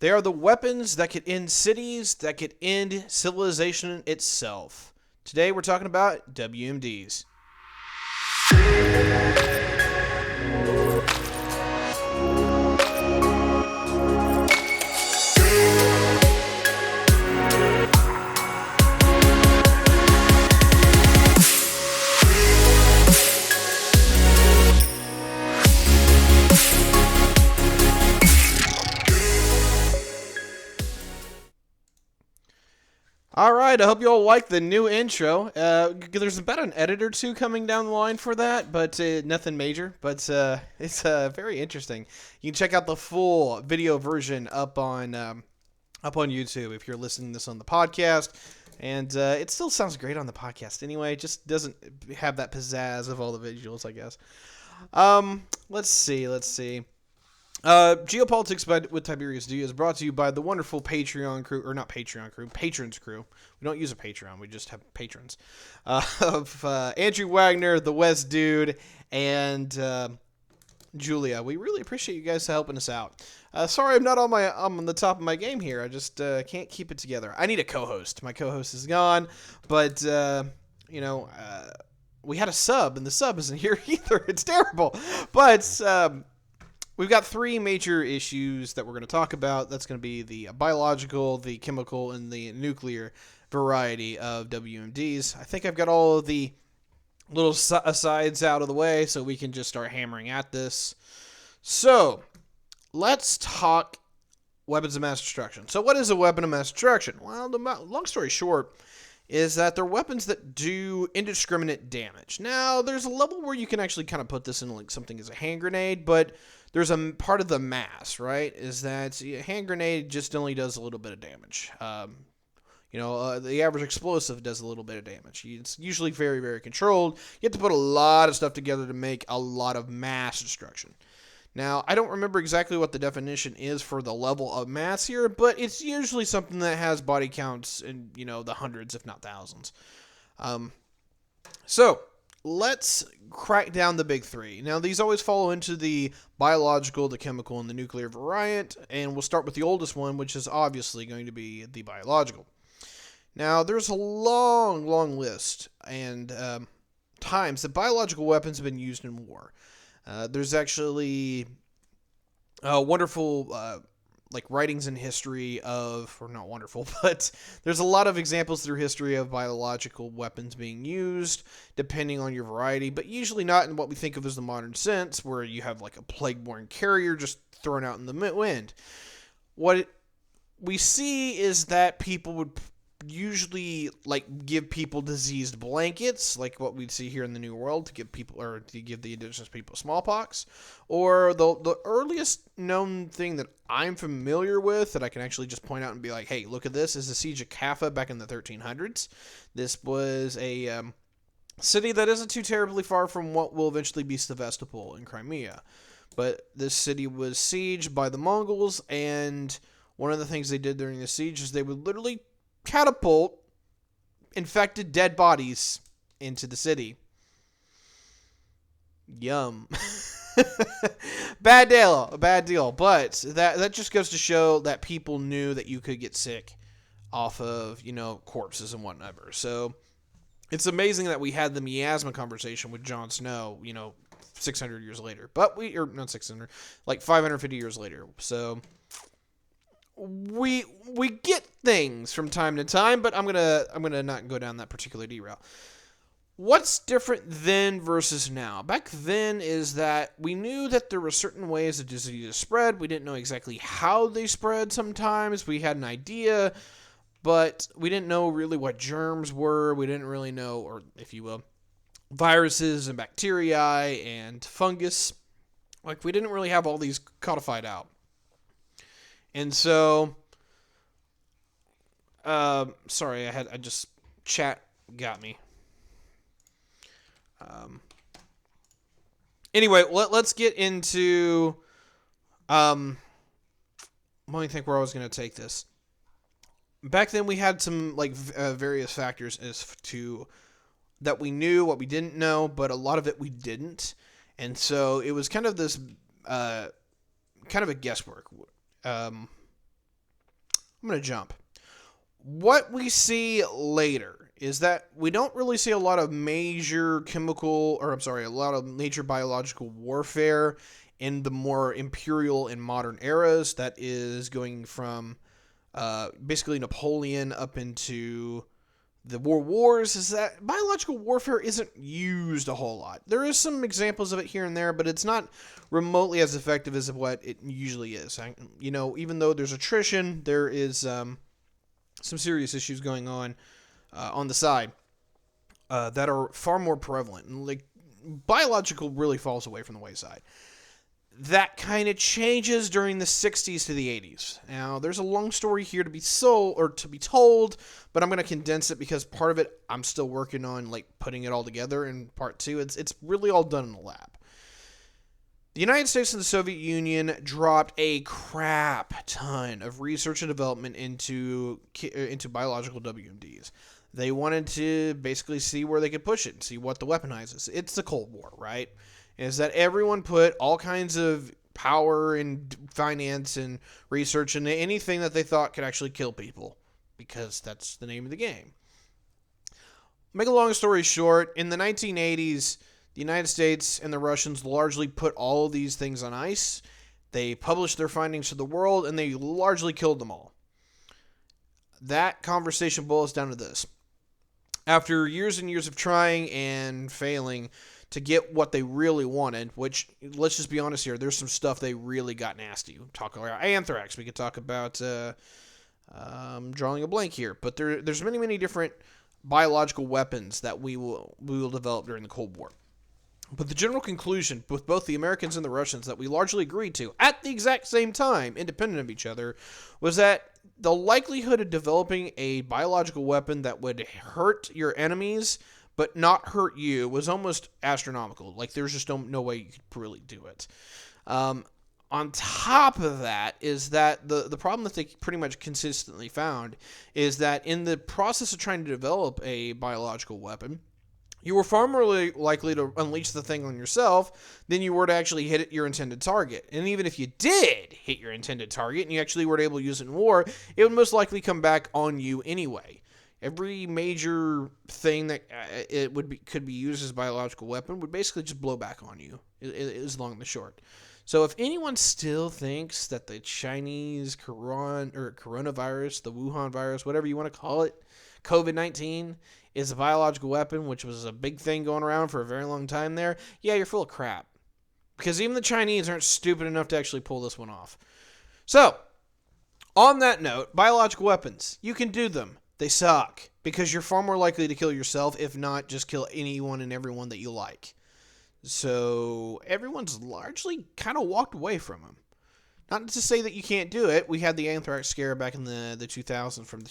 They are the weapons that could end cities, that could end civilization itself. Today we're talking about WMDs. All right, I hope you all like the new intro. There's about an edit or two coming down the line for that, but nothing major. But it's very interesting. You can check out the full video version up on YouTube if you're listening to this on the podcast. And it still sounds great on the podcast anyway. It just doesn't have that pizzazz of all the visuals, I guess. Let's see. Geopolitics with Tyberius D is brought to you by the wonderful Patreon crew, or not Patreon crew, patrons crew. We don't use a Patreon, we just have patrons. Of Andrew Wagner, the West Dude, and Julia. We really appreciate you guys helping us out. Sorry I'm not on the top of my game here. I just can't keep it together. I need a co-host. My co-host is gone, but we had a sub, and the sub isn't here either. It's terrible. But we've got three major issues that we're going to talk about. That's going to be the biological, the chemical, and the nuclear variety of WMDs. I think I've got all of the little asides out of the way, so we can just start hammering at this. So, let's talk weapons of mass destruction. So, what is a weapon of mass destruction? Well, the long story short is that they're weapons that do indiscriminate damage. Now, there's a level where you can actually kind of put this in like something as a hand grenade, but there's a part of the mass, right, is that a hand grenade just only does a little bit of damage. The average explosive does a little bit of damage. It's usually very, very controlled. You have to put a lot of stuff together to make a lot of mass destruction. Now, I don't remember exactly what the definition is for the level of mass here, but it's usually something that has body counts in, the hundreds, if not thousands. So, let's crack down the big three. Now, these always fall into the biological, the chemical, and the nuclear variant, and we'll start with the oldest one, which is obviously going to be the biological. Now, there's a long, long list and times that biological weapons have been used in war. There's actually wonderful writings in history of, or not wonderful, but there's a lot of examples through history of biological weapons being used, depending on your variety, but usually not in what we think of as the modern sense, where you have like a plague-borne carrier just thrown out in the wind. What we see is that people would usually give people diseased blankets, like what we'd see here in the New World, to give the indigenous people smallpox. Or the earliest known thing that I'm familiar with that I can actually just point out and be like, hey, look at this, is the Siege of Kaffa back in the 1300s. This was a city that isn't too terribly far from what will eventually be Sevastopol in Crimea. But this city was sieged by the Mongols, and one of the things they did during the siege is they would literally catapult infected dead bodies into the city. Yum. Bad deal. But that just goes to show that people knew that you could get sick off of, corpses and whatnot. So it's amazing that we had the miasma conversation with Jon Snow, 600 years later. Not 600, like 550 years later. So we get things from time to time, but I'm gonna not go down that particular derail. What's different then versus now? Back then is that we knew that there were certain ways that diseases spread. We didn't know exactly how they spread sometimes. We had an idea, but we didn't know really what germs were. We didn't really know, or if you will, viruses and bacteria and fungus. We didn't really have all these codified out. And so, sorry, chat got me. Anyway, let's get into, let me think where I was going to take this. Back then we had some, various factors as to that we knew, what we didn't know, but a lot of it we didn't. And so it was kind of this, kind of a guesswork. I'm going to jump. What we see later is that we don't really see a lot of major a lot of major biological warfare in the more imperial and modern eras. That is going from basically Napoleon up into the World Wars. Is that biological warfare isn't used a whole lot. There is some examples of it here and there, but it's not remotely as effective as what it usually is. Even though there's attrition, there is some serious issues going on the side that are far more prevalent. And like biological really falls away from the wayside. That kind of changes during the 60s to the 80s. Now, there's a long story here to be told, but I'm going to condense it because part of it I'm still working on, like putting it all together in part 2. It's really all done in the lab. The United States and the Soviet Union dropped a crap ton of research and development into biological WMDs. They wanted to basically see where they could push it and see what the weaponizes. It's the Cold War, right? Is that everyone put all kinds of power and finance and research into anything that they thought could actually kill people, because that's the name of the game. Make a long story short, in the 1980s, the United States and the Russians largely put all of these things on ice. They published their findings to the world, and they largely killed them all. That conversation boils down to this. After years and years of trying and failing to get what they really wanted, which, let's just be honest here, there's some stuff they really got nasty. We talk about anthrax. We could talk about, drawing a blank here, but there's many, many different biological weapons that we will develop during the Cold War. But the general conclusion with both the Americans and the Russians that we largely agreed to at the exact same time, independent of each other, was that the likelihood of developing a biological weapon that would hurt your enemies but not hurt you was almost astronomical. Like, there's just no way you could really do it. On top of that is that the problem that they pretty much consistently found is that in the process of trying to develop a biological weapon, you were far more likely to unleash the thing on yourself than you were to actually hit your intended target. And even if you did hit your intended target and you actually were able to use it in war, it would most likely come back on you anyway. Every major thing that could be used as a biological weapon would basically just blow back on you, is long and the short. So if anyone still thinks that the Chinese coronavirus, the Wuhan virus, whatever you want to call it, COVID-19, is a biological weapon, which was a big thing going around for a very long time there, yeah, you're full of crap. Because even the Chinese aren't stupid enough to actually pull this one off. So, on that note, biological weapons, you can do them. They suck. Because you're far more likely to kill yourself, if not just kill anyone and everyone that you like. So, everyone's largely kind of walked away from them. Not to say that you can't do it. We had the Anthrax Scare back in the 2000s from the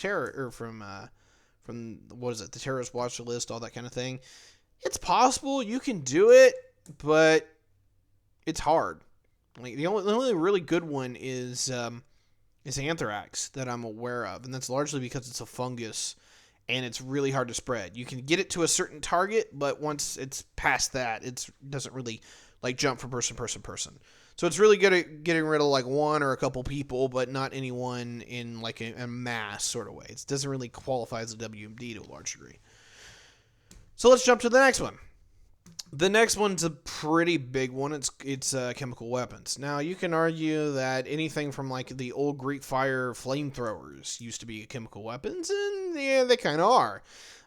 terrorist watch list, all that kind of thing. It's possible you can do it, but it's hard. Like the only really good one is anthrax that I'm aware of, and that's largely because it's a fungus and it's really hard to spread. You can get it to a certain target, but once it's past that, it doesn't really like jump from person to person. So it's really good at getting rid of like one or a couple people, but not anyone in like a mass sort of way. It doesn't really qualify as a WMD to a large degree. So let's jump to the next one. The next one's a pretty big one. It's chemical weapons. Now you can argue that anything from like the old Greek fire flamethrowers used to be chemical weapons, and yeah, they kind of are.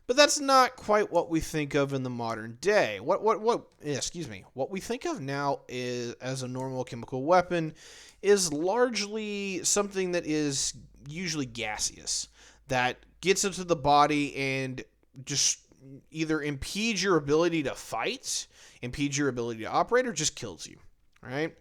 But that's not quite what we think of in the modern day. What we think of now is as a normal chemical weapon is largely something that is usually gaseous, that gets into the body and just either impedes your ability to fight, impedes your ability to operate, or just kills you, right?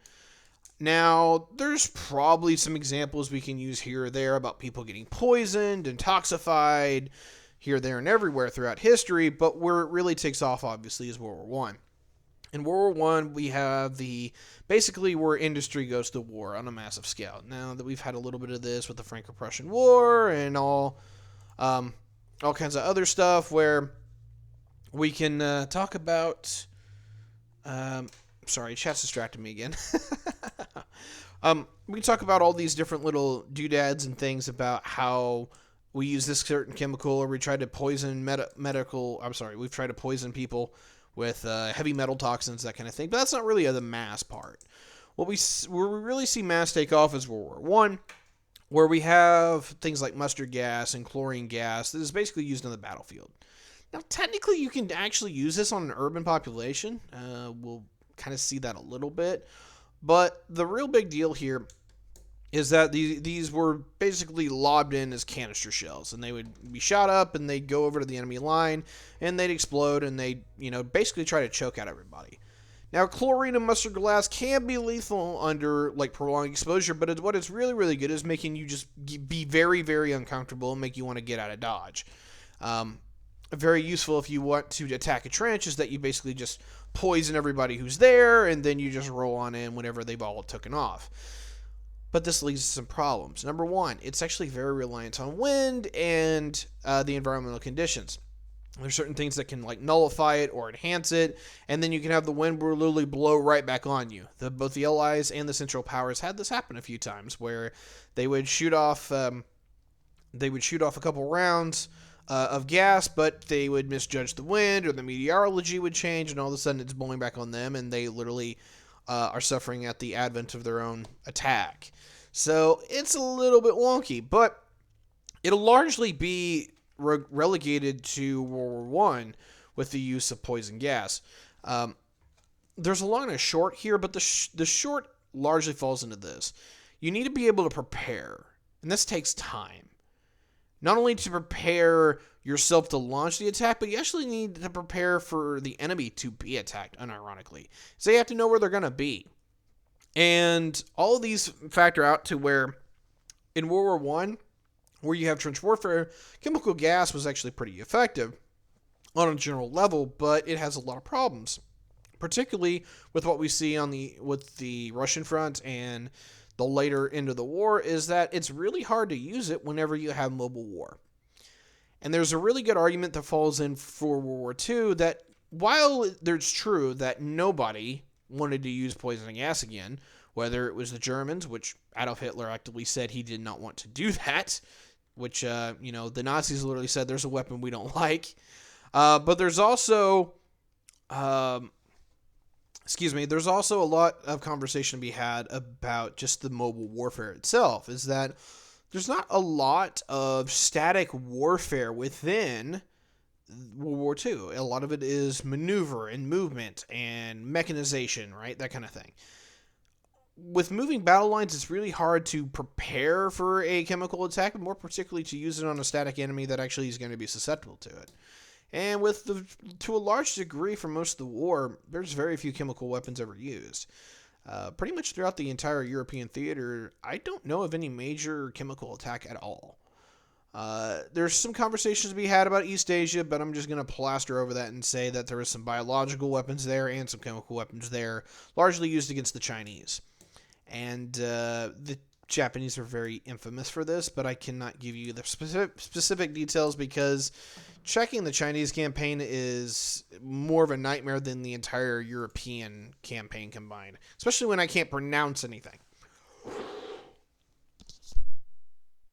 Now, there's probably some examples we can use here or there about people getting poisoned, intoxicated, here, there, and everywhere throughout history, but where it really takes off, obviously, is World War I. In World War I, we have basically where industry goes to war on a massive scale. Now that we've had a little bit of this with the Franco-Prussian War and all kinds of other stuff where we can talk about... sorry, chat's distracted me again. We can talk about all these different little doodads and things about how we use this certain chemical, or we try to poison we've tried to poison people with heavy metal toxins, that kind of thing. But that's not really the mass part. Where we really see mass take off is World War One, where we have things like mustard gas and chlorine gas that is basically used on the battlefield. Now, technically, you can actually use this on an urban population. We'll kind of see that a little bit. But the real big deal here is that these were basically lobbed in as canister shells, and they would be shot up, and they'd go over to the enemy line, and they'd explode, and they'd, basically try to choke out everybody. Now, chlorine and mustard gas can be lethal under, prolonged exposure, but what it's really, really good is making you just be very, very uncomfortable and make you want to get out of dodge. Very useful if you want to attack a trench is that you basically just poison everybody who's there, and then you just roll on in whenever they've all taken off. But this leads to some problems. Number one, it's actually very reliant on wind and the environmental conditions. There's certain things that can nullify it or enhance it, and then you can have the wind literally blow right back on you. Both the Allies and the Central Powers had this happen a few times, where they would shoot off a couple rounds of gas, but they would misjudge the wind, or the meteorology would change, and all of a sudden it's blowing back on them, and they literally are suffering at the advent of their own attack. So it's a little bit wonky, but it'll largely be relegated to World War I with the use of poison gas. There's a long and a short here, but the short largely falls into this. You need to be able to prepare, and this takes time. Not only to prepare yourself to launch the attack, but you actually need to prepare for the enemy to be attacked, unironically. So you have to know where they're going to be. And all of these factor out to where in World War I, where you have trench warfare, chemical gas was actually pretty effective on a general level, but it has a lot of problems, particularly with what we see with the Russian front and the later end of the war, is that it's really hard to use it whenever you have mobile war. And there's a really good argument that falls in for World War II that while it's true that nobody wanted to use poison gas again, whether it was the Germans, which Adolf Hitler actively said he did not want to do that, which, the Nazis literally said there's a weapon we don't like. But there's also, there's also a lot of conversation to be had about just the mobile warfare itself, is that there's not a lot of static warfare within World War II. A lot of it is maneuver and movement and mechanization, right? That kind of thing. With moving battle lines, it's really hard to prepare for a chemical attack, but more particularly to use it on a static enemy that actually is going to be susceptible to it. And to a large degree, for most of the war, there's very few chemical weapons ever used. Pretty much throughout the entire European theater, I don't know of any major chemical attack at all. There's some conversations to be had about East Asia, but I'm just going to plaster over that and say that there was some biological weapons there and some chemical weapons there, largely used against the Chinese. And the Japanese are very infamous for this, but I cannot give you the specific details because checking the Chinese campaign is more of a nightmare than the entire European campaign combined, especially when I can't pronounce anything.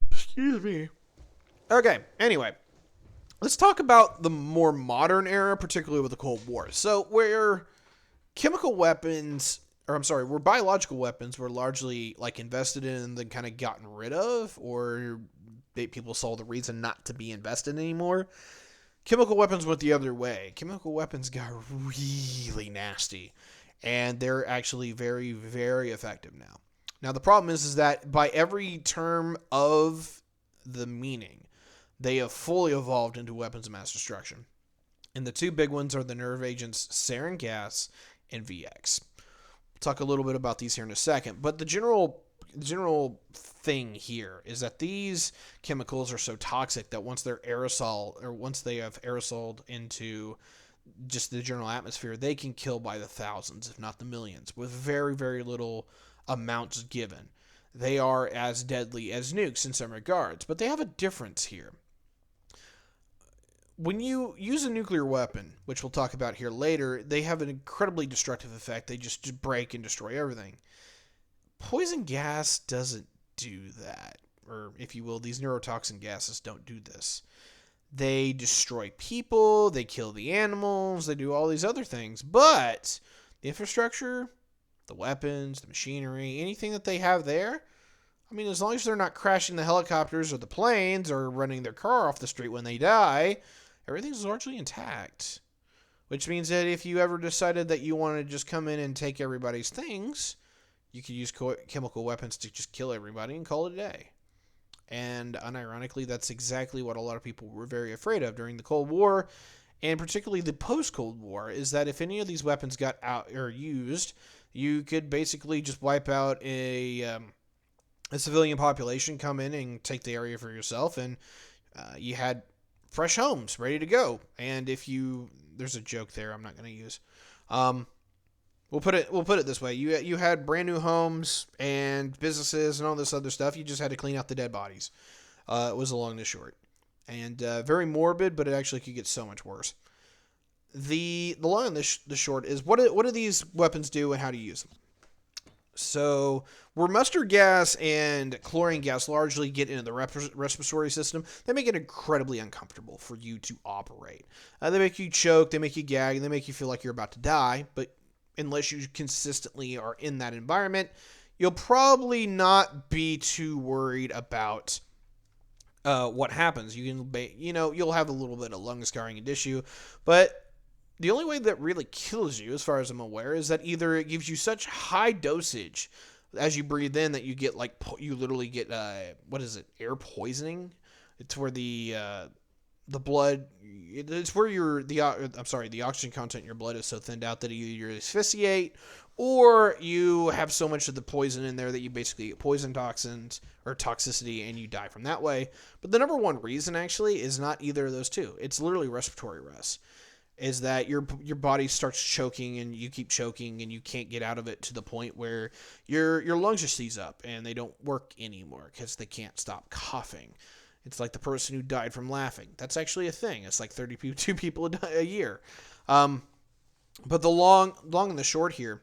Excuse me. Okay, anyway, let's talk about the more modern era, particularly with the Cold War. So where where biological weapons were largely invested in and then kind of gotten rid of, or people saw the reason not to be invested anymore, chemical weapons went the other way. Chemical weapons got really nasty, and they're actually very, very effective now. Now, the problem is that by every term of the meaning, they have fully evolved into weapons of mass destruction. And the two big ones are the nerve agents Sarin Gas and VX. We'll talk a little bit about these here in a second, but the general thing here is that these chemicals are so toxic that once they have aerosoled into just the general atmosphere, they can kill by the thousands, if not the millions, with very, very little amounts given. They are as deadly as nukes in some regards, but they have a difference here. When you use a nuclear weapon, which we'll talk about here later, they have an incredibly destructive effect. They just break and destroy everything. Poison gas doesn't do that. Or, if you will, these neurotoxin gases don't do this. They destroy people, they kill the animals, they do all these other things. But the infrastructure, the weapons, the machinery, anything that they have there, I mean, as long as they're not crashing the helicopters or the planes or running their car off the street when they die, everything's largely intact. Which means that if you ever decided that you want to just come in and take everybody's things, you could use chemical weapons to just kill everybody and call it a day. And unironically, that's exactly what a lot of people were very afraid of during the Cold War, and particularly the post-Cold War, is that if any of these weapons got out or used, you could basically just wipe out a civilian population, come in and take the area for yourself, and you had fresh homes ready to go. And there's a joke there I'm not going to use. We'll put it this way: you had brand new homes and businesses and all this other stuff. You just had to clean out the dead bodies. It was along the short, and very morbid, but it actually could get so much worse. The long and the short is what do these weapons do and how to use them? So, where mustard gas and chlorine gas largely get into the respiratory system, they make it incredibly uncomfortable for you to operate. They make you choke, they make you gag, and they make you feel like you're about to die. But unless you consistently are in that environment, you'll probably not be too worried about what happens. You'll have a little bit of lung scarring and issue, but the only way that really kills you, as far as I'm aware, is that either it gives you such high dosage as you breathe in that you get you literally get air poisoning. It's where the blood, it's where the oxygen content in your blood is so thinned out that either you asphyxiate or you have so much of the poison in there that you basically get poison toxins or toxicity and you die from that way. But the number one reason actually is not either of those two. It's literally respiratory arrest. Is that your body starts choking and you keep choking and you can't get out of it to the point where your lungs just seize up and they don't work anymore because they can't stop coughing. It's like the person who died from laughing. That's actually a thing. It's like 32 people a year. But the long and the short here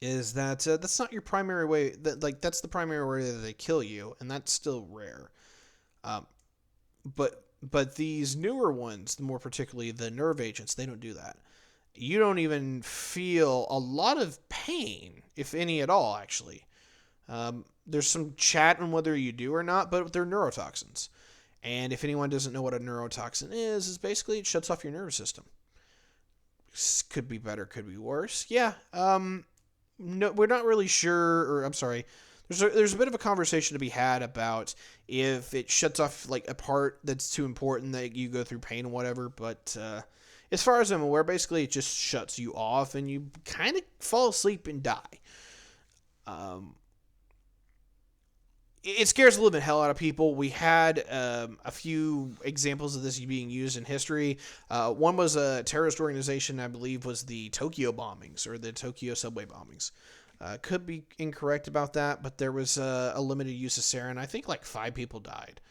is that that's not your primary way. That's the primary way that they kill you, and that's still rare. But these newer ones, more particularly the nerve agents, they don't do that. You don't even feel a lot of pain, if any at all, actually. There's some chat on whether you do or not, but they're neurotoxins. And if anyone doesn't know what a neurotoxin is basically it shuts off your nervous system. Could be better, could be worse. Yeah. No, we're not really sure, or I'm sorry. There's a bit of a conversation to be had about if it shuts off like a part that's too important that you go through pain and whatever. But as far as I'm aware, basically it just shuts you off and you kind of fall asleep and die. It scares the living hell out of people. We had a few examples of this being used in history. One was a terrorist organization, I believe, was the Tokyo bombings or the Tokyo subway bombings. Could be incorrect about that, but there was a limited use of sarin. I think like 5 people died.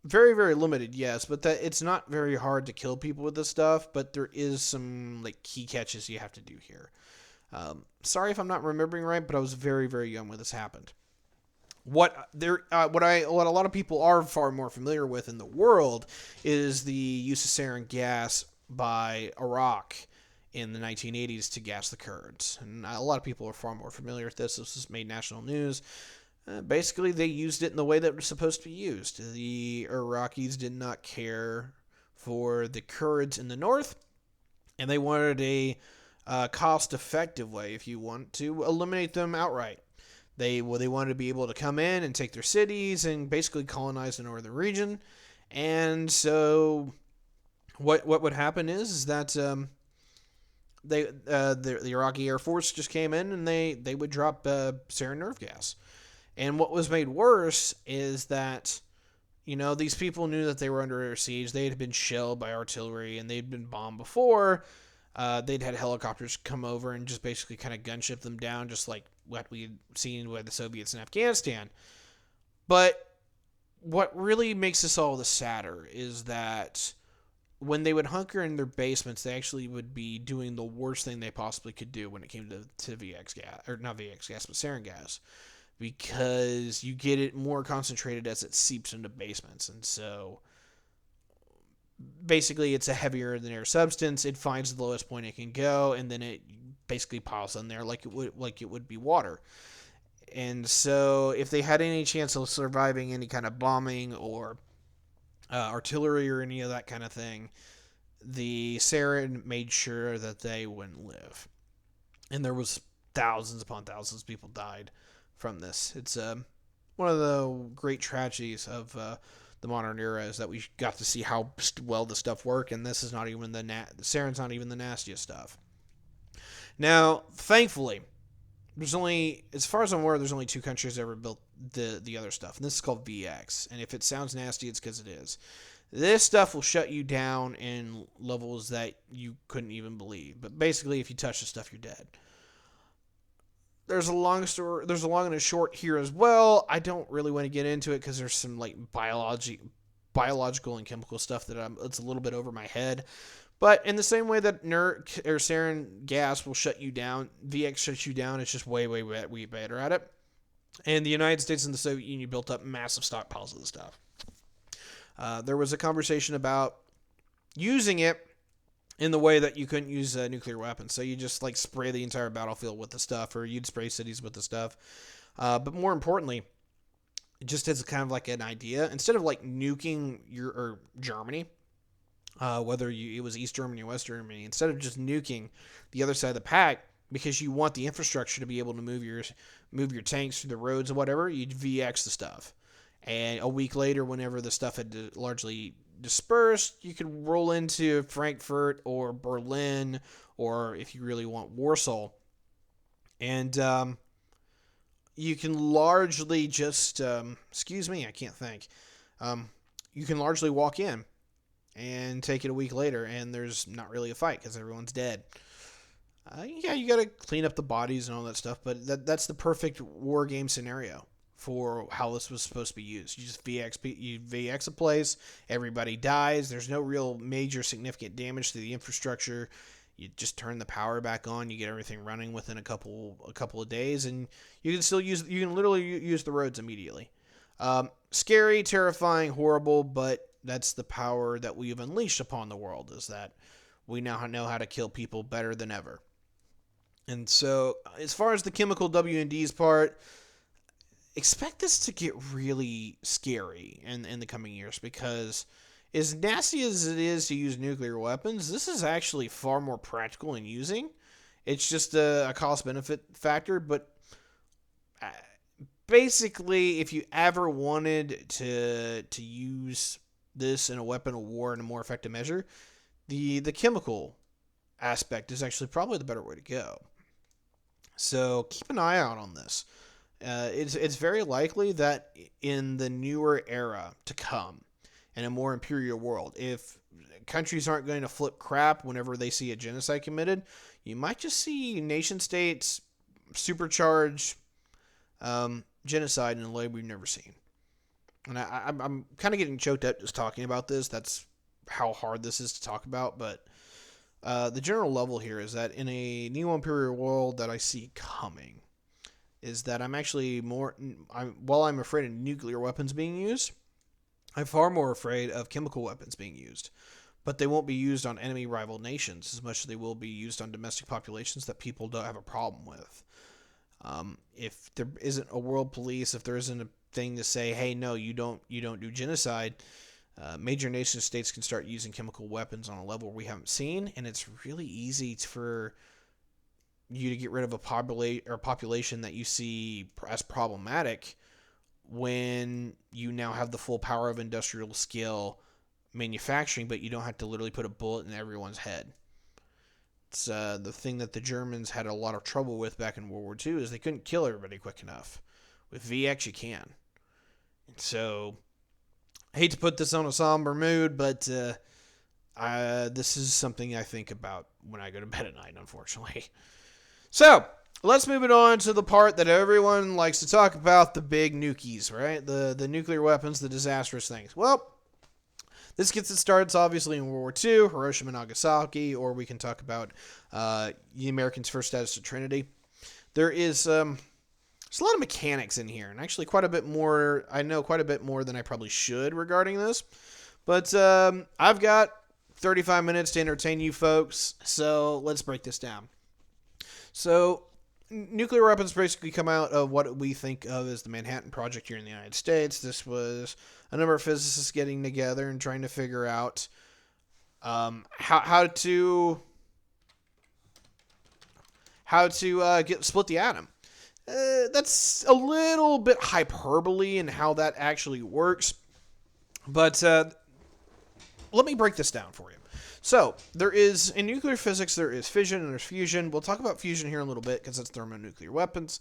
Very, very limited, yes, but it's not very hard to kill people with this stuff, but there is some like key catches you have to do here. Sorry if I'm not remembering right, but I was very, very young when this happened. What a lot of people are far more familiar with in the world is the use of sarin gas by Iraq in the 1980s to gas the Kurds. And a lot of people are far more familiar with this. This has made national news. Basically, they used it in the way that it was supposed to be used. The Iraqis did not care for the Kurds in the north, and they wanted a cost-effective way, if you want, to eliminate them outright. They wanted to be able to come in and take their cities and basically colonize the northern region. And so what would happen is that the Iraqi Air Force just came in and they would drop sarin nerve gas. And what was made worse is that, these people knew that they were under siege. They had been shelled by artillery and they'd been bombed before. They'd had helicopters come over and just basically kind of gunship them down, just like what we had seen with the Soviets in Afghanistan. But what really makes this all the sadder is that when they would hunker in their basements, they actually would be doing the worst thing they possibly could do when it came to VX gas, or not VX gas, but sarin gas, because you get it more concentrated as it seeps into basements. And so basically it's a heavier than air substance. It finds the lowest point it can go, and then it basically piles in there like it would be water. And so if they had any chance of surviving any kind of bombing or artillery or any of that kind of thing, the sarin made sure that they wouldn't live. And there was thousands upon thousands of people died from this. It's one of the great tragedies of the modern era is that we got to see how well the stuff worked, and this is not even the sarin's not even the nastiest stuff. Now, thankfully, there's only, as far as I'm aware, there's only 2 countries that ever built the other stuff, and this is called VX. And if it sounds nasty, it's because it is. This stuff will shut you down in levels that you couldn't even believe. But basically, if you touch the stuff, you're dead. There's a long story. There's a long and a short here as well. I don't really want to get into it because there's some like biological and chemical stuff that it's a little bit over my head. But in the same way that sarin gas will shut you down, VX shuts you down. It's just way better at it. And the United States and the Soviet Union built up massive stockpiles of the stuff. There was a conversation about using it in the way that you couldn't use nuclear weapons. So you just like spray the entire battlefield with the stuff, or you'd spray cities with the stuff. But more importantly, just as kind of like an idea, instead of like nuking Germany, whether it was East Germany or West Germany, instead of just nuking the other side of the pack, because you want the infrastructure to be able to move your tanks through the roads and whatever, you'd VX the stuff. And a week later, whenever the stuff had largely dispersed, you could roll into Frankfurt or Berlin, or if you really want, Warsaw. And you can largely just, excuse me, I can't think. You can largely walk in and take it a week later, and there's not really a fight because everyone's dead. Yeah, you got to clean up the bodies and all that stuff, but that's the perfect war game scenario for how this was supposed to be used. You just VX a place, everybody dies, there's no real major significant damage to the infrastructure. You just turn the power back on, you get everything running within a couple of days, and you can literally use the roads immediately. Scary, terrifying, horrible, but that's the power that we've unleashed upon the world, is that we now know how to kill people better than ever. And so, as far as the chemical W&D's part, expect this to get really scary in the coming years, because as nasty as it is to use nuclear weapons, this is actually far more practical in using. It's just a cost-benefit factor, but basically, if you ever wanted to use this in a weapon of war in a more effective measure, the chemical aspect is actually probably the better way to go. So keep an eye out on this. It's very likely that in the newer era to come, in a more imperial world, if countries aren't going to flip crap whenever they see a genocide committed, you might just see nation states supercharge genocide in a way we've never seen. And I'm kind of getting choked up just talking about this. That's how hard this is to talk about. But the general level here is that in a neo-imperial world that I see coming, is that while I'm afraid of nuclear weapons being used, I'm far more afraid of chemical weapons being used. But they won't be used on enemy rival nations as much as they will be used on domestic populations that people don't have a problem with. If there isn't a world police, if there isn't a thing to say, hey, no, you don't do genocide, major nation states can start using chemical weapons on a level we haven't seen, and it's really easy for you to get rid of a population that you see as problematic when you now have the full power of industrial scale manufacturing, but you don't have to literally put a bullet in everyone's head. It's the thing that the Germans had a lot of trouble with back in World War II, is they couldn't kill everybody quick enough. With VX, you can. So, I hate to put this on a somber mood, but this is something I think about when I go to bed at night, unfortunately. So, let's move it on to the part that everyone likes to talk about, the big nukies, right? The nuclear weapons, the disastrous things. Well, This gets it started, obviously, in World War II, Hiroshima and Nagasaki, or we can talk about the Americans' first status to Trinity. There's a lot of mechanics in here, and actually quite a bit more. I know quite a bit more than I probably should regarding this. But I've got 35 minutes to entertain you folks, so let's break this down. So, nuclear weapons basically come out of what we think of as the Manhattan Project here in the United States. This was a number of physicists getting together and trying to figure out how to split the atom. That's a little bit hyperbole in how that actually works, but let me break this down for you. So, in nuclear physics, there is fission and there's fusion. We'll talk about fusion here in a little bit because it's thermonuclear weapons.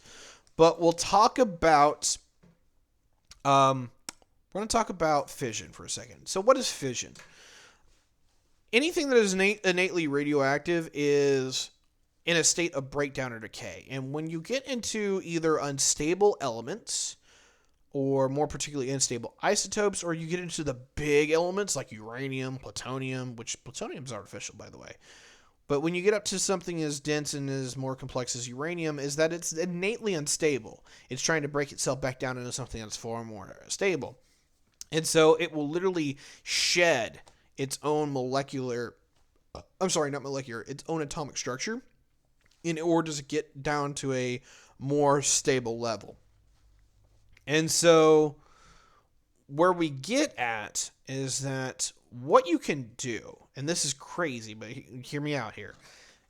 But we'll talk about, we're going to talk about fission for a second. So, what is fission? Anything that is innately radioactive is in a state of breakdown or decay. And when you get into either unstable elements, or more particularly unstable isotopes, or you get into the big elements like uranium, plutonium, which plutonium is artificial, by the way. But when you get up to something as dense and as more complex as uranium, is that it's innately unstable. It's trying to break itself back down into something that's far more stable. And so it will literally shed its own its own atomic structure in order to get down to a more stable level. And so where we get at is that what you can do, and this is crazy, but hear me out here,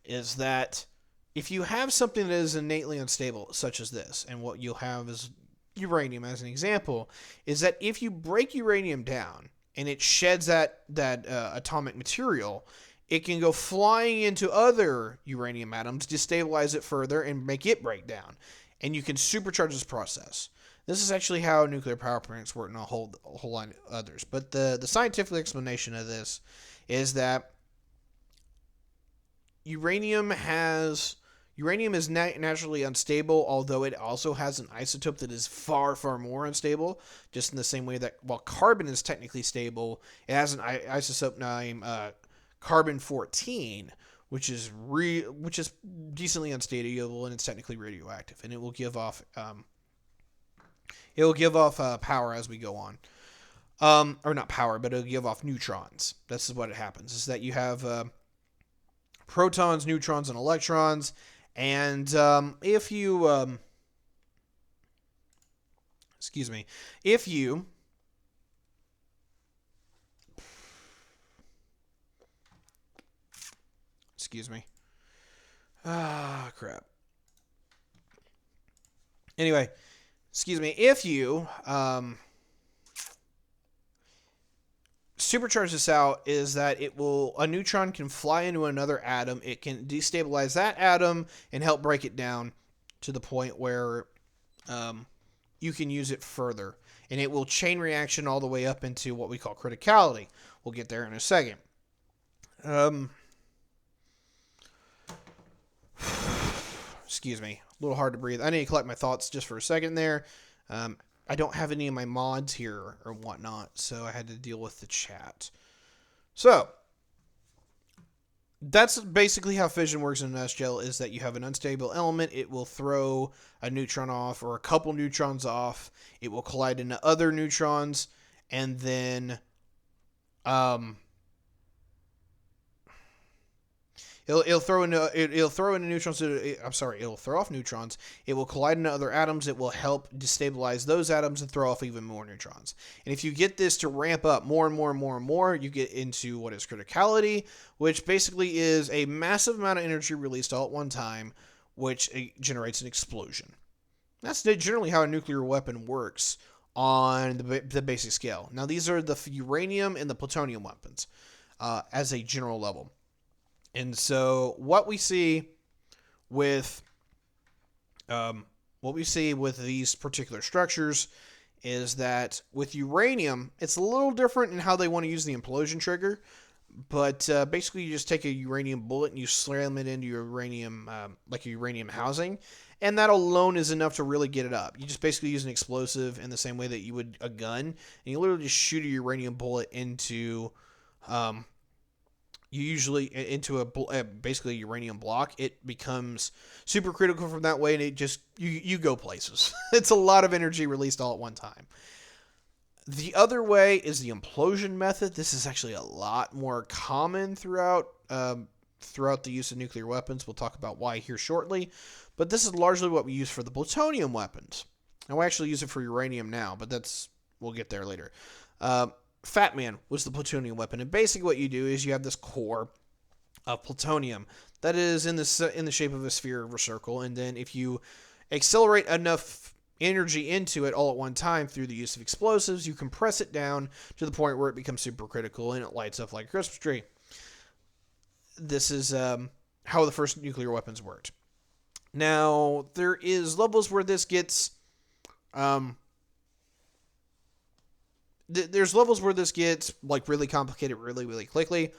is that if you have something that is innately unstable, such as this, and what you'll have is uranium as an example, is that if you break uranium down and it sheds that atomic material, it can go flying into other uranium atoms, destabilize it further, and make it break down. And you can supercharge this process. This is actually how nuclear power plants work and a whole lot of others. But the scientific explanation of this is that uranium is naturally unstable, although it also has an isotope that is far, far more unstable, just in the same way that while carbon is technically stable, it has an isotope named carbon-14, which is decently unstable, and it's technically radioactive, and it will give off power as we go on. Or not power, but it'll give off neutrons. This is what it happens, is that you have protons, neutrons, and electrons. And if you supercharge this out, is that a neutron can fly into another atom. It can destabilize that atom and help break it down to the point where you can use it further. And it will chain reaction all the way up into what we call criticality. We'll get there in a second. Excuse me. A little hard to breathe. I need to collect my thoughts just for a second there. I don't have any of my mods here or whatnot, so I had to deal with the chat. So, that's basically how fission works in a nutshell, is that you have an unstable element. It will throw a neutron off or a couple neutrons off. It will collide into other neutrons, and then It'll throw off neutrons. It will collide into other atoms. It will help destabilize those atoms and throw off even more neutrons. And if you get this to ramp up more and more and more and more, you get into what is criticality, which basically is a massive amount of energy released all at one time, which generates an explosion. That's generally how a nuclear weapon works on the basic scale. Now, these are the uranium and the plutonium weapons as a general level. And so what we see with these particular structures is that with uranium, it's a little different in how they want to use the implosion trigger. But basically, you just take a uranium bullet and you slam it into your uranium, like a uranium housing, and that alone is enough to really get it up. You just basically use an explosive in the same way that you would a gun, and you literally just shoot a uranium bullet into, into a basically a uranium block. It becomes supercritical from that way, and it just you go places. It's a lot of energy released all at one time. The other way is the implosion method. This is actually a lot more common throughout the use of nuclear weapons. We'll talk about why here shortly. But this is largely what we use for the plutonium weapons. And we actually use it for uranium now, but we'll get there later. Fat Man was the plutonium weapon. And basically what you do is you have this core of plutonium that is in the shape of a sphere or a circle. And then if you accelerate enough energy into it all at one time through the use of explosives, you compress it down to the point where it becomes supercritical and it lights up like a Christmas tree. This is how the first nuclear weapons worked. Now, there is levels where this gets there's levels where this gets like really complicated really, really quickly,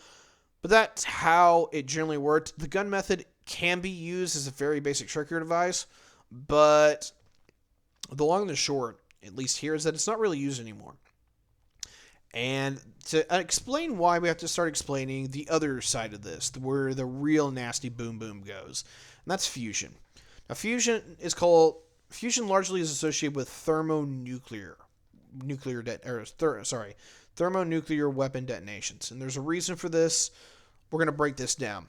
but that's how it generally worked. The gun method can be used as a very basic trickery device, but the long and the short, at least here, is that it's not really used anymore. And to explain why, we have to start explaining the other side of this, where the real nasty boom boom goes, and that's fusion. Now, fusion largely is associated with thermonuclear weapon detonations, and there's a reason for this. We're going to break this down.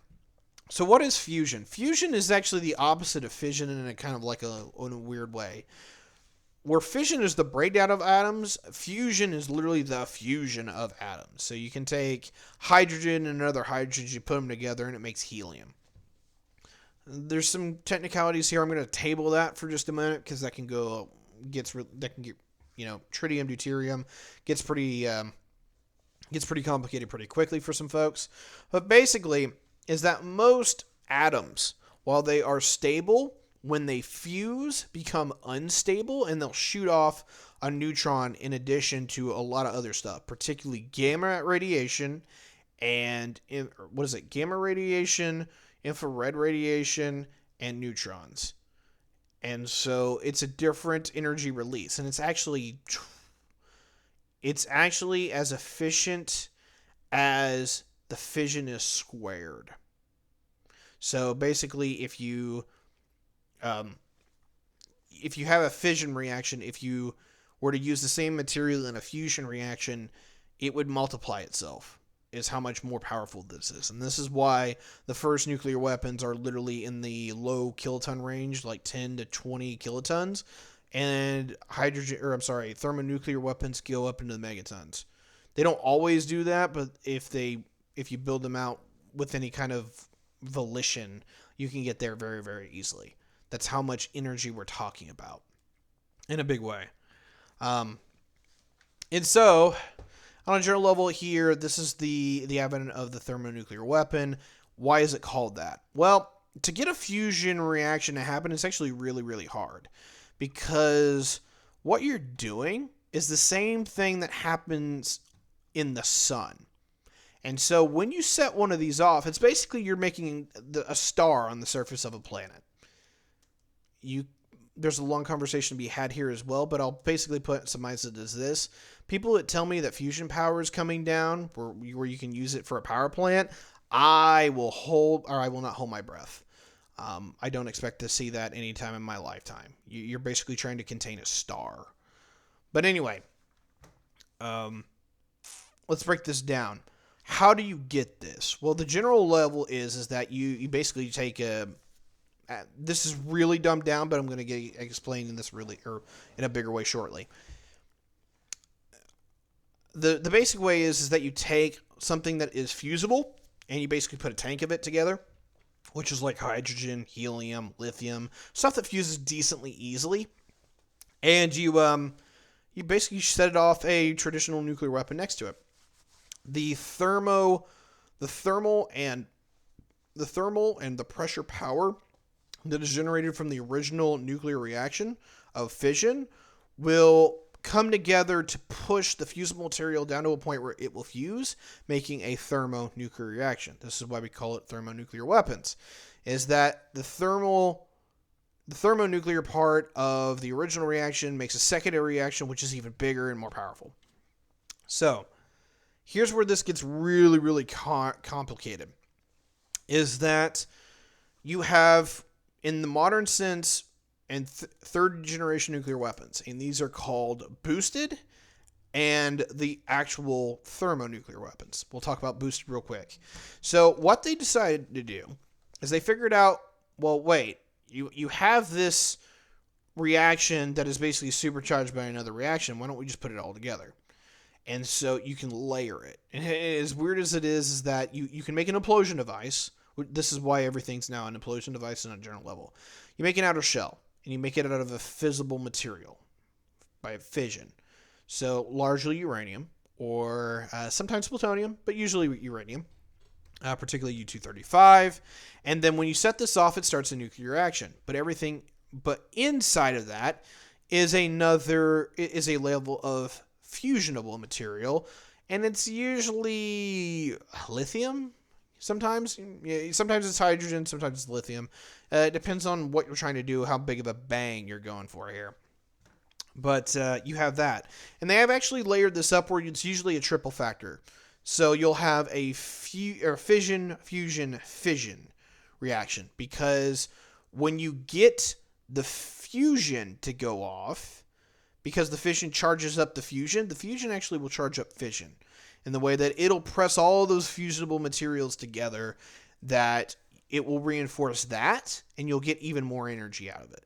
So what is fusion? Fusion is actually the opposite of fission in a kind of like in a weird way. Where fission is the breakdown of atoms, fusion is literally the fusion of atoms. So you can take hydrogen and another hydrogen, you put them together, and it makes helium. There's some technicalities here. I'm going to table that for just a minute because that can get tritium, deuterium, gets pretty complicated pretty quickly for some folks. But basically, is that most atoms, while they are stable, when they fuse, become unstable, and they'll shoot off a neutron in addition to a lot of other stuff, particularly gamma radiation and gamma radiation, infrared radiation, and neutrons. And so it's a different energy release, and it's actually as efficient as the fission is squared. So basically, if you have a fission reaction, if you were to use the same material in a fusion reaction, it would multiply itself, is how much more powerful this is. And this is why the first nuclear weapons are literally in the low kiloton range, like 10 to 20 kilotons, and thermonuclear weapons go up into the megatons. They don't always do that, but if you build them out with any kind of volition, you can get there very, very easily. That's how much energy we're talking about in a big way. And so, on a general level here, this is the advent of the thermonuclear weapon. Why is it called that? Well, to get a fusion reaction to happen, it's actually really, really hard. Because what you're doing is the same thing that happens in the sun. And so when you set one of these off, it's basically you're making a star on the surface of a planet. There's a long conversation to be had here as well, but I'll basically summarize it as this. People that tell me that fusion power is coming down, where you can use it for a power plant, I will not hold my breath. I don't expect to see that anytime in my lifetime. You're basically trying to contain a star. But anyway, let's break this down. How do you get this? Well, the general level is that you basically take this is really dumbed down, but I'm going to explain this in a bigger way shortly. The basic way is that you take something that is fusible and you basically put a tank of it together, which is like hydrogen, helium, lithium, stuff that fuses decently easily, and you basically set it off a traditional nuclear weapon next to it. The thermal and the pressure power that is generated from the original nuclear reaction of fission will come together to push the fusible material down to a point where it will fuse, making a thermonuclear reaction. This is why we call it thermonuclear weapons, is that the thermal the thermonuclear part of the original reaction makes a secondary reaction, which is even bigger and more powerful. So, here's where this gets really, really complicated. Is that you have, in the modern sense, and third generation nuclear weapons, and these are called boosted and the actual thermonuclear weapons. We'll talk about boosted real quick. So what they decided to do is they figured out, well, wait, you have this reaction that is basically supercharged by another reaction. Why don't we just put it all together? And so you can layer it. And as weird as it is that you can make an implosion device. This is why everything's now an implosion device on a general level. You make an outer shell, and you make it out of a fissile material by fission. So largely uranium, or sometimes plutonium, but usually uranium, particularly U-235. And then when you set this off, it starts a nuclear reaction. But inside of that is a level of fusionable material, and it's usually lithium. Sometimes it's hydrogen, sometimes it's lithium. It depends on what you're trying to do, how big of a bang you're going for here. But you have that. And they have actually layered this up where it's usually a triple factor. So you'll have a fission, fusion, fission reaction. Because when you get the fusion to go off, because the fission charges up the fusion actually will charge up fission. In the way that it'll press all of those fusible materials together, that it will reinforce that, and you'll get even more energy out of it.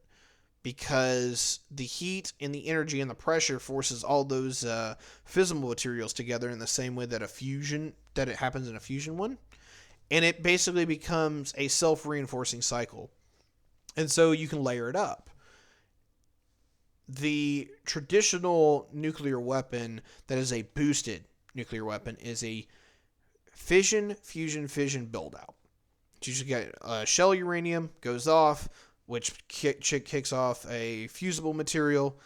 Because the heat and the energy and the pressure forces all those fissile materials together in the same way that it happens in a fusion one. And it basically becomes a self-reinforcing cycle. And so you can layer it up. The traditional nuclear weapon that is a boosted nuclear weapon is a fission, fusion, fission build-out. You usually get shell uranium, goes off, which kicks off a fusible material,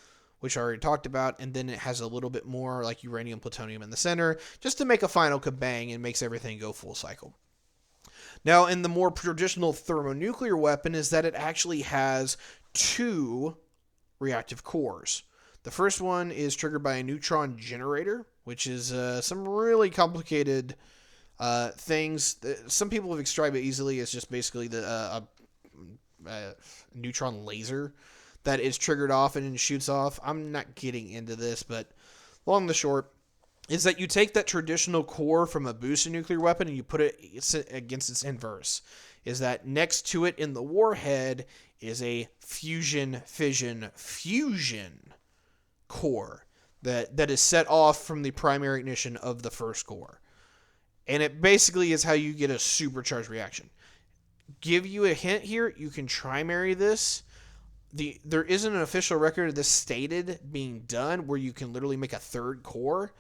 which I already talked about, and then it has a little bit more like uranium, plutonium in the center, just to make a final kabang and makes everything go full cycle. Now, in the more traditional thermonuclear weapon is that it actually has two reactive cores. The first one is triggered by a neutron generator, which is some really complicated things. Some people have described it easily as just basically a neutron laser that is triggered off and then shoots off. I'm not getting into this, but long and the short is that you take that traditional core from a boosted nuclear weapon and you put it against its inverse. Is that next to it in the warhead is a fusion, fission, fusion core that is set off from the primary ignition of the first core. And it basically is how you get a supercharged reaction. Give you a hint here, you can trimary this. There isn't an official record of this stated being done where you can literally make a third core,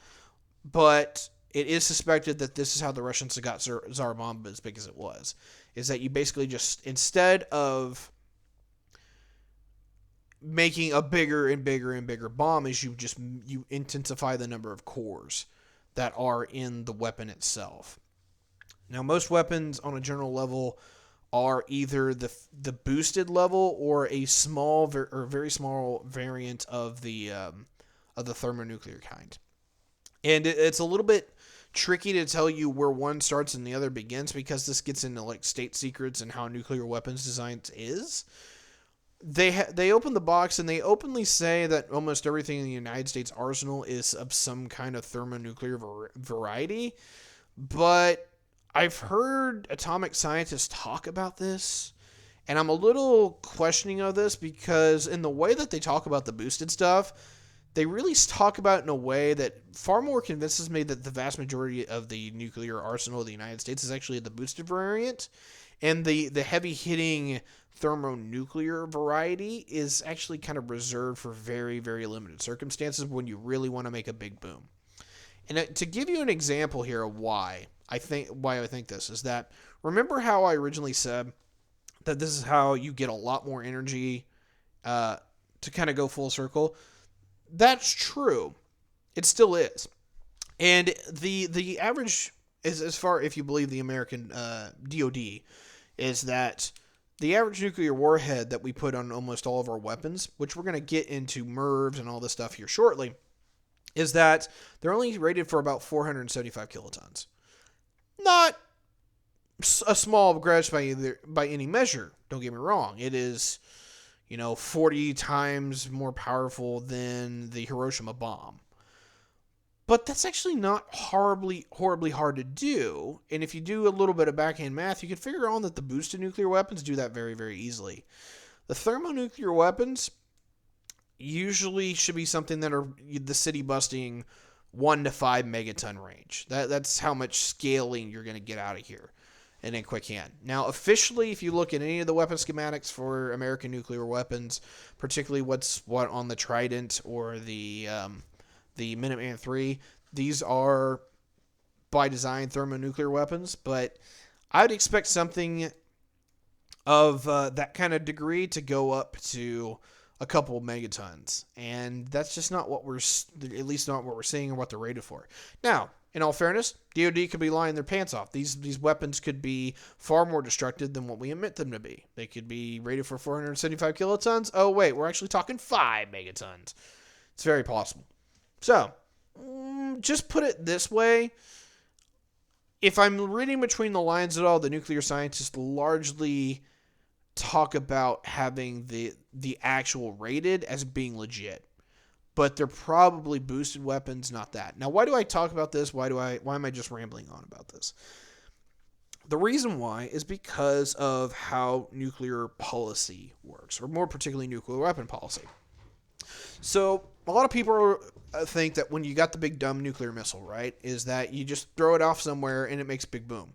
but it is suspected that this is how the Russians got Tsar Bomba as big as it was. Is that you basically just, instead of making a bigger and bigger and bigger bomb, is you intensify the number of cores that are in the weapon itself. Now, most weapons on a general level are either the boosted level or a small or very small variant of the thermonuclear kind. And it's a little bit tricky to tell you where one starts and the other begins, because this gets into like state secrets and how nuclear weapons design is. They open the box and they openly say that almost everything in the United States arsenal is of some kind of thermonuclear variety, but I've heard atomic scientists talk about this, and I'm a little questioning of this, because in the way that they talk about the boosted stuff, they really talk about it in a way that far more convinces me that the vast majority of the nuclear arsenal of the United States is actually the boosted variant, and the heavy-hitting thermonuclear variety is actually kind of reserved for very, very limited circumstances when you really want to make a big boom. And to give you an example here of why I think this is that, remember how I originally said that this is how you get a lot more energy to kind of go full circle? That's true. It still is. And the average is, as far, if you believe the American DOD, is that the average nuclear warhead that we put on almost all of our weapons, which we're going to get into MIRVs and all this stuff here shortly, is that they're only rated for about 475 kilotons. Not a small grudge by any measure. Don't get me wrong. It is, 40 times more powerful than the Hiroshima bomb. But that's actually not horribly hard to do. And if you do a little bit of backhand math, you can figure out that the boosted nuclear weapons do that very, very easily. The thermonuclear weapons usually should be something that are the city busting 1 to 5 megaton range. That's how much scaling you're going to get out of here in a quick hand. Now, officially, if you look at any of the weapon schematics for American nuclear weapons, particularly what on the Trident or the Minuteman III, these are by design thermonuclear weapons, but I would expect something of that kind of degree to go up to a couple megatons, and that's just not what at least not what we're seeing or what they're rated for. Now, in all fairness, DoD could be lying their pants off. These weapons could be far more destructive than what we admit them to be. They could be rated for 475 kilotons. Oh wait, we're actually talking 5 megatons. It's very possible. So, just put it this way. If I'm reading between the lines at all, the nuclear scientists largely talk about having the actual rated as being legit. But they're probably boosted weapons, not that. Now, why do I talk about this? Why am I just rambling on about this? The reason why is because of how nuclear policy works, or more particularly nuclear weapon policy. So, a lot of people think that when you got the big dumb nuclear missile, right, is that you just throw it off somewhere and it makes big boom.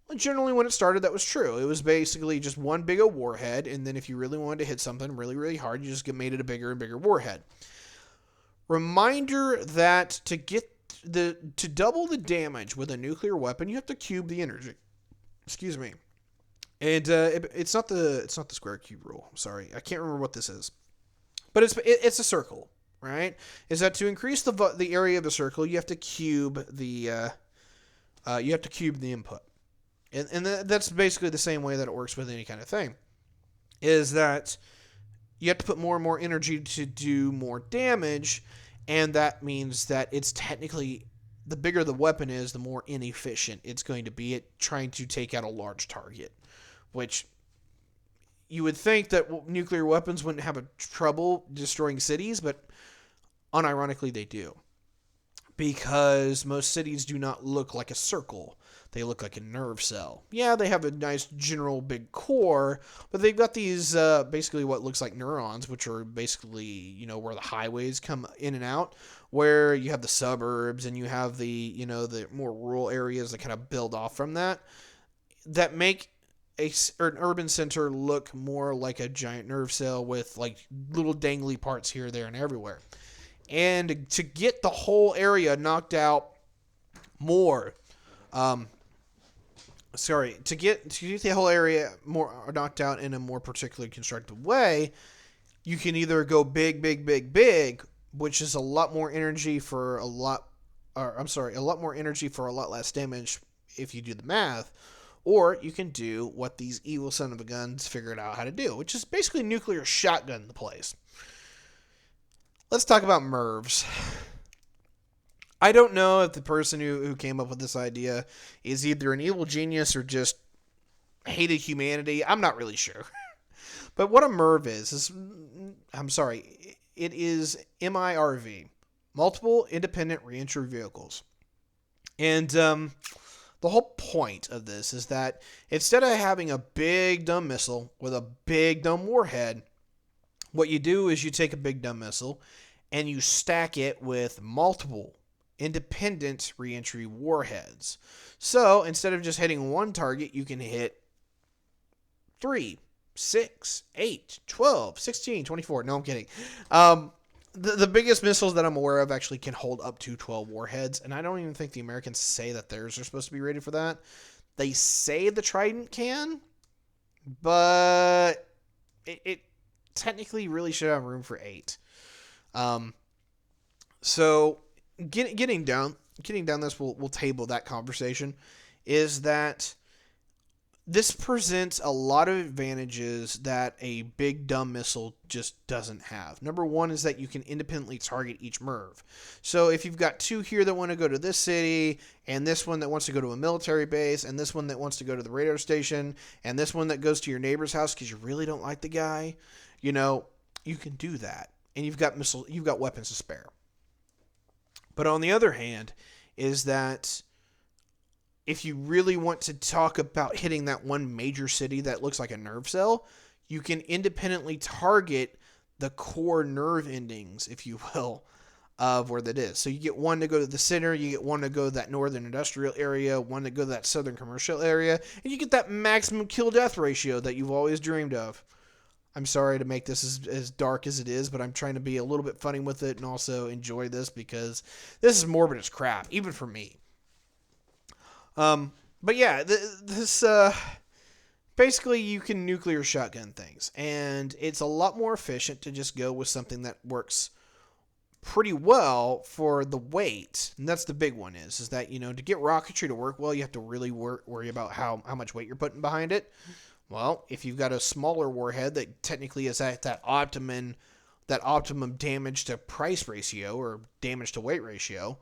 Well, generally, when it started, that was true. It was basically just one big old warhead, and then if you really wanted to hit something really, really hard, you just made it a bigger and bigger warhead. Reminder that to double the damage with a nuclear weapon, you have to cube the energy. Excuse me. And it's not the square cube rule. I'm sorry, I can't remember what this is. But it's a circle, right? Is that to increase the area of the circle, you have to cube the input, and that's basically the same way that it works with any kind of thing. Is that you have to put more and more energy to do more damage, and that means that it's technically, the bigger the weapon is, the more inefficient it's going to be at trying to take out a large target, which you would think that nuclear weapons wouldn't have a trouble destroying cities, but unironically they do. Because most cities do not look like a circle. They look like a nerve cell. Yeah, they have a nice general big core, but they've got these basically what looks like neurons, which are basically, where the highways come in and out, where you have the suburbs and you have the more rural areas that kind of build off from that make an urban center look more like a giant nerve cell with like little dangly parts here, there, and everywhere. And to get the whole area knocked out more, to get the whole area more knocked out in a more particularly constructed way, you can either go big, which is a lot more energy for a lot more energy for a lot less damage if you do the math, or you can do what these evil son of a guns figured out how to do, which is basically nuclear shotgun the place. Let's talk about MIRVs. I don't know if the person who came up with this idea is either an evil genius or just hated humanity. I'm not really sure. But what a MIRV is it is MIRV, Multiple Independent Reentry Vehicles. And the whole point of this is that instead of having a big dumb missile with a big dumb warhead, what you do is you take a big dumb missile and you stack it with multiple independent reentry warheads. So instead of just hitting one target, you can hit 3, 6, 8, 12, 16, 24. No, I'm kidding. The biggest missiles that I'm aware of actually can hold up to 12 warheads, and I don't even think the Americans say that theirs are supposed to be rated for that. They say the Trident can, but it technically really should have room for 8. So getting down this, we'll table that conversation, is that this presents a lot of advantages that a big dumb missile just doesn't have. Number one is that you can independently target each MIRV. So if you've got two here that want to go to this city, and this one that wants to go to a military base, and this one that wants to go to the radio station, and this one that goes to your neighbor's house because you really don't like the guy, you can do that. And you've got weapons to spare. But on the other hand, is that if you really want to talk about hitting that one major city that looks like a nerve cell, you can independently target the core nerve endings, if you will, of where that is. So you get one to go to the center, you get one to go to that northern industrial area, one to go to that southern commercial area, and you get that maximum kill-death ratio that you've always dreamed of. I'm sorry to make this as dark as it is, but I'm trying to be a little bit funny with it and also enjoy this because this is morbid as crap, even for me. But yeah, this basically you can nuclear shotgun things, and it's a lot more efficient to just go with something that works pretty well for the weight. And that's the big one is that, to get rocketry to work well, you have to really worry about how much weight you're putting behind it. Well, if you've got a smaller warhead that technically is at that optimum damage to price ratio or damage to weight ratio,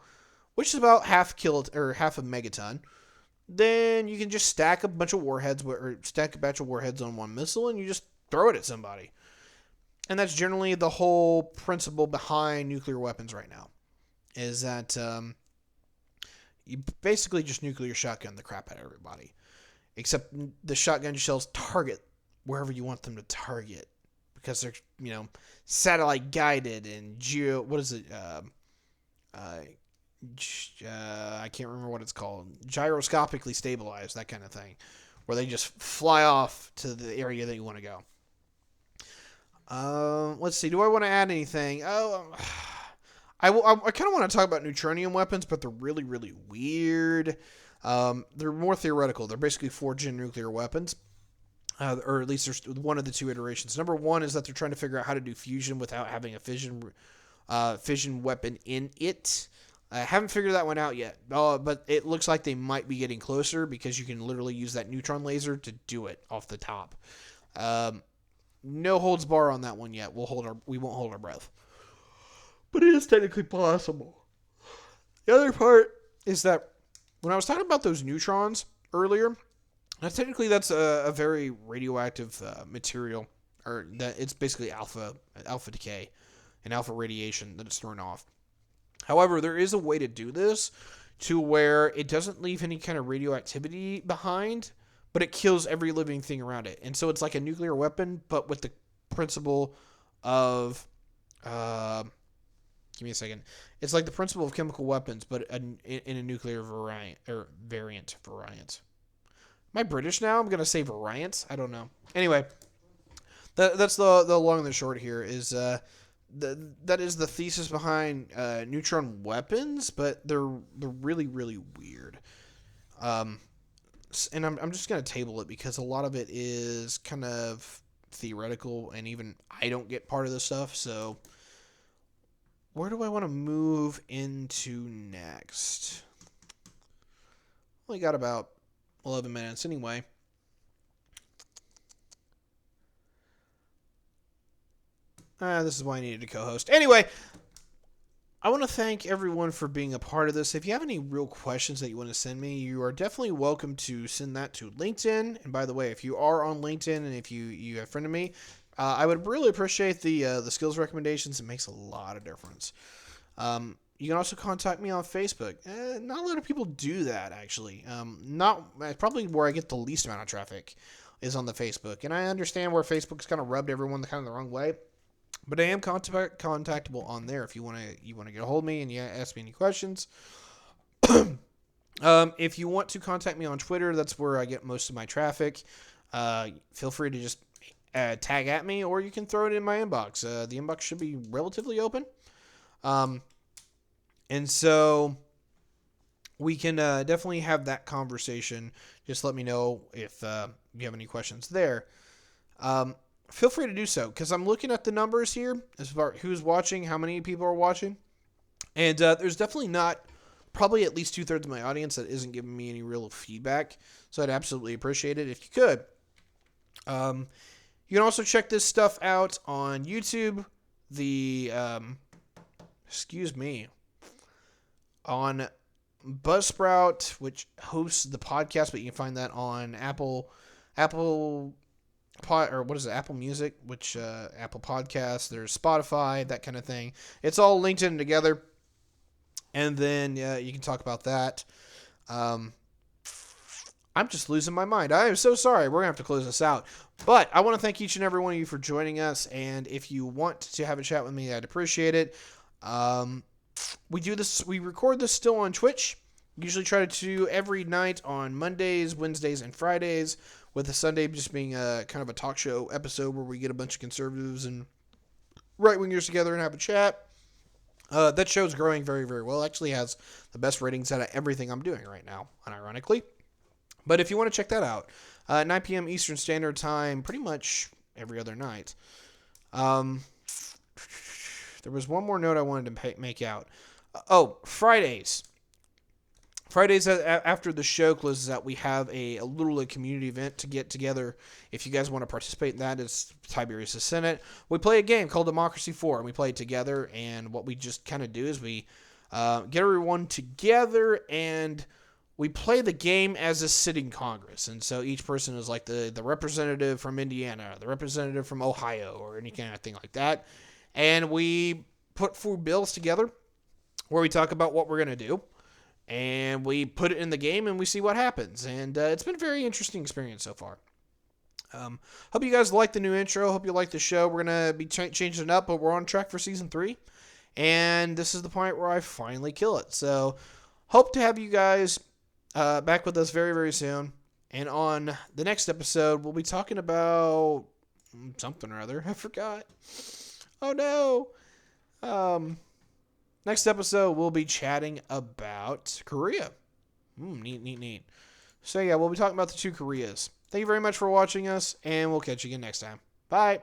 which is about half a megaton, then you can just stack a batch of warheads on one missile and you just throw it at somebody. And that's generally the whole principle behind nuclear weapons right now, is that you basically just nuclear shotgun the crap out of everybody. Except the shotgun shells target wherever you want them to target, because they're, satellite guided and I can't remember what it's called. Gyroscopically stabilized, that kind of thing, where they just fly off to the area that you want to go. Let's see. Do I want to add anything? I kind of want to talk about neutronium weapons, but they're really, really weird. They're more theoretical. They're basically 4th-gen nuclear weapons. Or at least there's one of the two iterations. Number one is that they're trying to figure out how to do fusion without having a fission weapon in it. I haven't figured that one out yet, but it looks like they might be getting closer because you can literally use that neutron laser to do it off the top. No holds bar on that one yet. We won't hold our breath, but it is technically possible. The other part is that when I was talking about those neutrons earlier, technically that's a very radioactive material, or that it's basically alpha decay and alpha radiation that it's thrown off. However, there is a way to do this to where it doesn't leave any kind of radioactivity behind, but it kills every living thing around it. And so it's like a nuclear weapon, but with the principle of, give me a second. It's like the principle of chemical weapons, but in a nuclear variant. Am I British now? I'm going to say variant. I don't know. Anyway, that's the long and the short here is, that is the thesis behind neutron weapons, but they're really, really weird. And I'm just going to table it because a lot of it is kind of theoretical, and even I don't get part of this stuff. So where do I want to move into next? Only got about 11 minutes anyway. This is why I needed a co-host. Anyway, I want to thank everyone for being a part of this. If you have any real questions that you want to send me, you are definitely welcome to send that to LinkedIn. And by the way, if you are on LinkedIn and if you have friended me, I would really appreciate the skills recommendations. It makes a lot of difference. You can also contact me on Facebook. Not a lot of people do that, actually. Probably where I get the least amount of traffic is on the Facebook. And I understand where Facebook's kind of rubbed everyone kind of the wrong way. But I am contactable on there if you want to get a hold of me and you ask me any questions. If you want to contact me on Twitter, that's where I get most of my traffic. Feel free to just tag at me, or you can throw it in my inbox. The inbox should be relatively open. And so we can definitely have that conversation. Just let me know if you have any questions there. Feel free to do so, because I'm looking at the numbers here as far as who's watching, how many people are watching. And there's definitely not probably at least 2/3 of my audience that isn't giving me any real feedback. So I'd absolutely appreciate it if you could. You can also check this stuff out on YouTube. On Buzzsprout, which hosts the podcast, but you can find that on Apple Music, which Apple Podcasts. There's Spotify, that kind of thing. It's all linked in together, and then you can talk about that. I'm just losing my mind. I am so sorry. We're gonna have to close this out, but I want to thank each and every one of you for joining us. And if you want to have a chat with me, I'd appreciate it. We record this still on Twitch. Usually try to do every night on Mondays, Wednesdays, and Fridays, with the Sunday just being a kind of a talk show episode where we get a bunch of conservatives and right-wingers together and have a chat. That show's growing very, very well. It actually has the best ratings out of everything I'm doing right now, unironically. But if you want to check that out, 9 p.m. Eastern Standard Time, pretty much every other night. There was one more note I wanted to make out. Fridays. Fridays after the show closes out, we have a little community event to get together. If you guys want to participate in that, it's Tyberius' Senate. We play a game called Democracy 4, and we play it together. And what we just kind of do is we get everyone together, and we play the game as a sitting Congress. And so each person is like the representative from Indiana, the representative from Ohio, or any kind of thing like that. And we put 4 bills together where we talk about what we're going to do. And we put it in the game and we see what happens. And it's been a very interesting experience so far. Hope you guys like the new intro. Hope you like the show. We're going to be changing it up, but we're on track for Season 3. And this is the point where I finally kill it. So hope to have you guys back with us very, very soon. And on the next episode, we'll be talking about something or other. I forgot. Oh, no. Next episode, we'll be chatting about Korea. Neat. So, yeah, we'll be talking about the 2 Koreas. Thank you very much for watching us, and we'll catch you again next time. Bye.